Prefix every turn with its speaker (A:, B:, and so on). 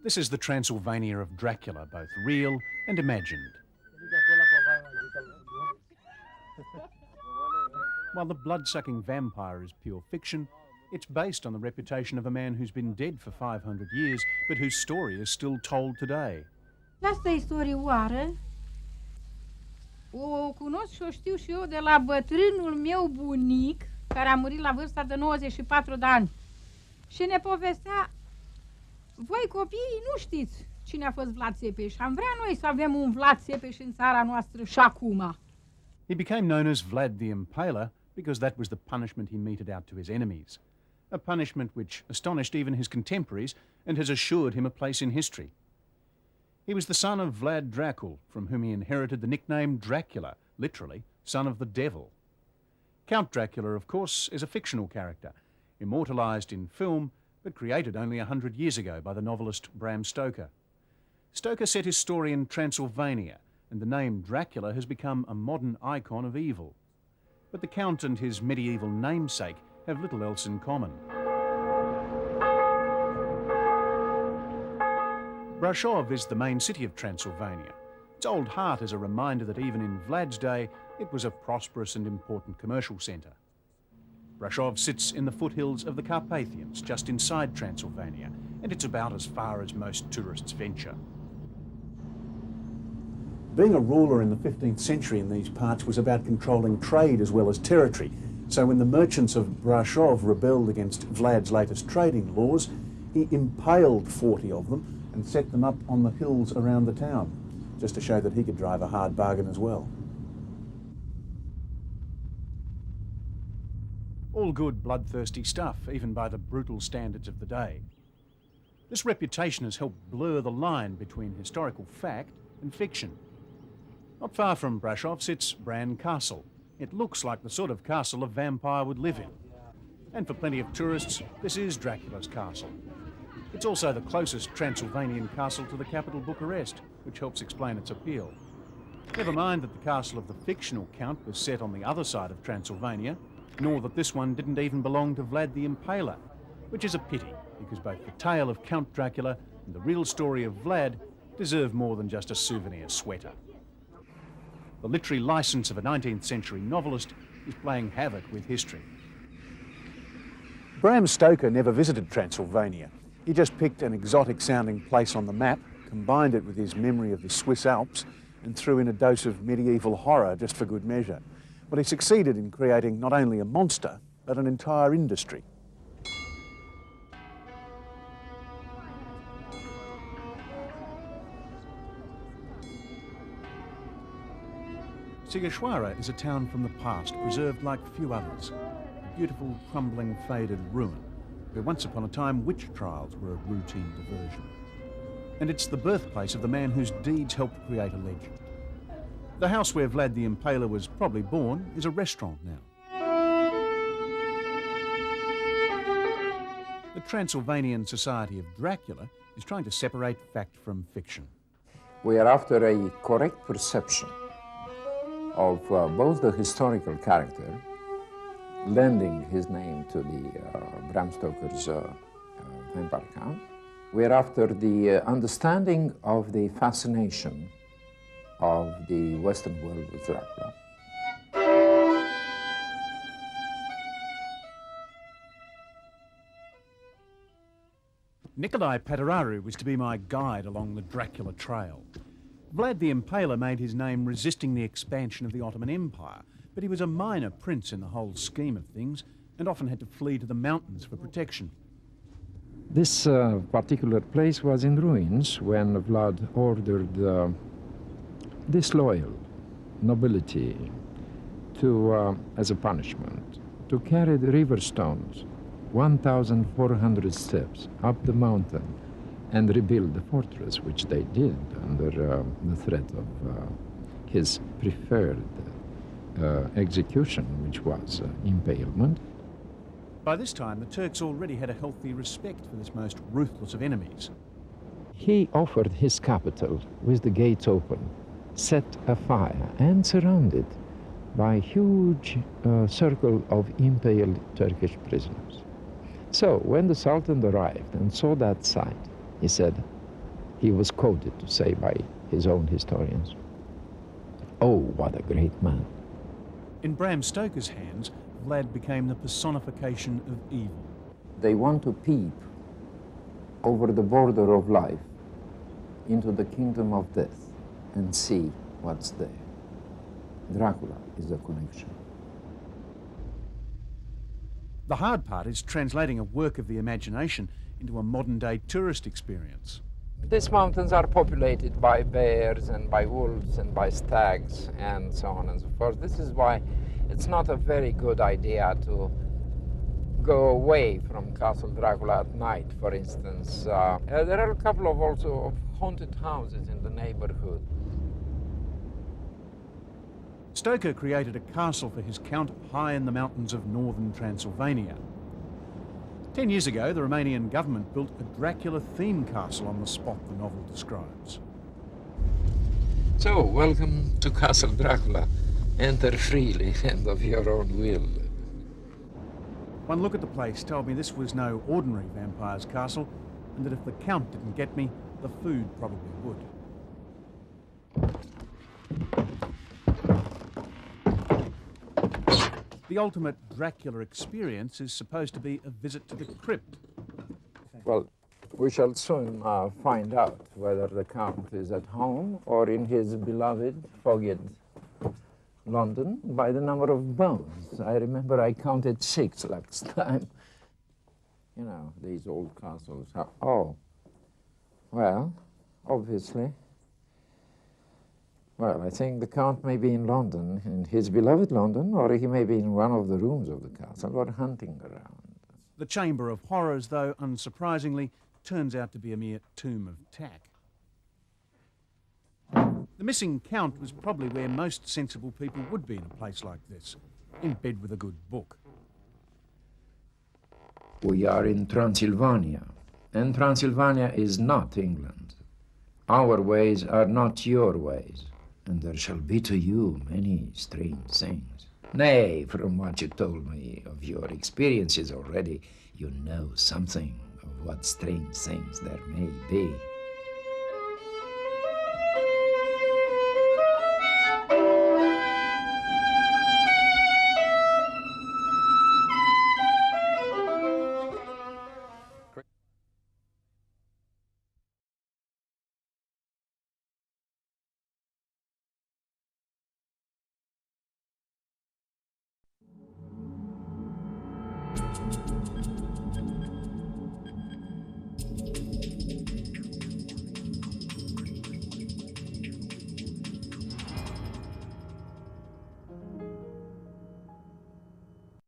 A: This is the Transylvania of Dracula, both real and imagined. While the blood-sucking vampire is pure fiction, it's based on the reputation of a man who's been dead for 500 years, but whose story is still told today.
B: Asta istorioară o cunosc și o știu și eu de la bătrânul meu bunic, care a murit la vârsta de 94 de ani. Și ne povestea, voi copiii nu știți cine a fost Vlad Țepeș. Am vrea noi să avem un Vlad Țepeș în țara noastră și acum.
A: He became known as Vlad the Impaler because that was the punishment he meted out to his enemies. A punishment which astonished even his contemporaries and has assured him a place in history. He was the son of Vlad Dracula, from whom he inherited the nickname Dracula, literally, son of the devil. Count Dracula, of course, is a fictional character, immortalised in film, but created only 100 years ago by the novelist Bram Stoker. Stoker set his story in Transylvania, and the name Dracula has become a modern icon of evil. But the Count and his medieval namesake have little else in common. Brasov is the main city of Transylvania. Its old heart is a reminder that even in Vlad's day, it was a prosperous and important commercial centre. Brasov sits in the foothills of the Carpathians, just inside Transylvania, and it's about as far as most tourists venture. Being a ruler in the 15th century in these parts was about controlling trade as well as territory. So when the merchants of Brasov rebelled against Vlad's latest trading laws, he impaled 40 of them and set them up on the hills around the town, just to show that he could drive a hard bargain as well. All good bloodthirsty stuff, even by the brutal standards of the day. This reputation has helped blur the line between historical fact and fiction. Not far from Brasov sits Bran Castle. It looks like the sort of castle a vampire would live in. And for plenty of tourists, this is Dracula's castle. It's also the closest Transylvanian castle to the capital Bucharest, which helps explain its appeal. Never mind that the castle of the fictional Count was set on the other side of Transylvania, nor that this one didn't even belong to Vlad the Impaler, which is a pity, because both the tale of Count Dracula and the real story of Vlad deserve more than just a souvenir sweater. The literary license of a 19th century novelist is playing havoc with history. Bram Stoker never visited Transylvania. He just picked an exotic-sounding place on the map, combined it with his memory of the Swiss Alps, and threw in a dose of medieval horror just for good measure. But he succeeded in creating not only a monster, but an entire industry. Sighișoara is a town from the past, preserved like few others. A beautiful, crumbling, faded ruin, where once upon a time witch trials were a routine diversion. And it's the birthplace of the man whose deeds helped create a legend. The house where Vlad the Impaler was probably born is a restaurant now. The Transylvanian Society of Dracula is trying to separate fact from fiction.
C: We are after a correct perception of both the historical character, lending his name to the Bram Stoker's vampire count. We are after the understanding of the fascination of the Western world with Dracula.
A: Nicolae Patararu was to be my guide along the Dracula trail. Vlad the Impaler made his name resisting the expansion of the Ottoman Empire, but he was a minor prince in the whole scheme of things and often had to flee to the mountains for protection.
D: This particular place was in ruins when Vlad ordered disloyal nobility to, as a punishment, to carry the river stones 1,400 steps up the mountain and rebuild the fortress, which they did under the threat of his preferred execution, which was impalement.
A: By this time, the Turks already had a healthy respect for this most ruthless of enemies.
D: He offered his capital with the gates open, set afire, and surrounded by a huge circle of impaled Turkish prisoners. So when the Sultan arrived and saw that sight, he said, he was quoted to say by his own historians. Oh, what a great man.
A: In Bram Stoker's hands, Vlad became the personification of evil.
C: They want to peep over the border of life into the kingdom of death and see what's there. Dracula is a connection.
A: The hard part is translating a work of the imagination into a modern-day tourist experience.
D: These mountains are populated by bears and by wolves and by stags and so on and so forth. This is why it's not a very good idea to go away from Castle Dracula at night, for instance. There are a couple of also of haunted houses in the neighborhood.
A: Stoker created a castle for his count high in the mountains of northern Transylvania. 10 years ago, the Romanian government built a Dracula-themed castle on the spot the novel describes.
D: So, welcome to Castle Dracula. Enter freely and of your own will.
A: One look at the place told me this was no ordinary vampire's castle, and that if the count didn't get me, the food probably would. The ultimate Dracula experience is supposed to be a visit to the crypt.
D: Well, we shall soon find out whether the Count is at home or in his beloved, fogged London by the number of bones. I remember I counted 6 last time. You know, these old castles. Oh, well, obviously. Well, I think the Count may be in London, in his beloved London, or he may be in one of the rooms of the castle, or hunting around.
A: The Chamber of Horrors, though, unsurprisingly, turns out to be a mere tomb of tack. The missing Count was probably where most sensible people would be in a place like this, in bed with a good book.
D: We are in Transylvania, and Transylvania is not England. Our ways are not your ways, and there shall be to you many strange things. Nay, from what you told me of your experiences already, you know something of what strange things there may be.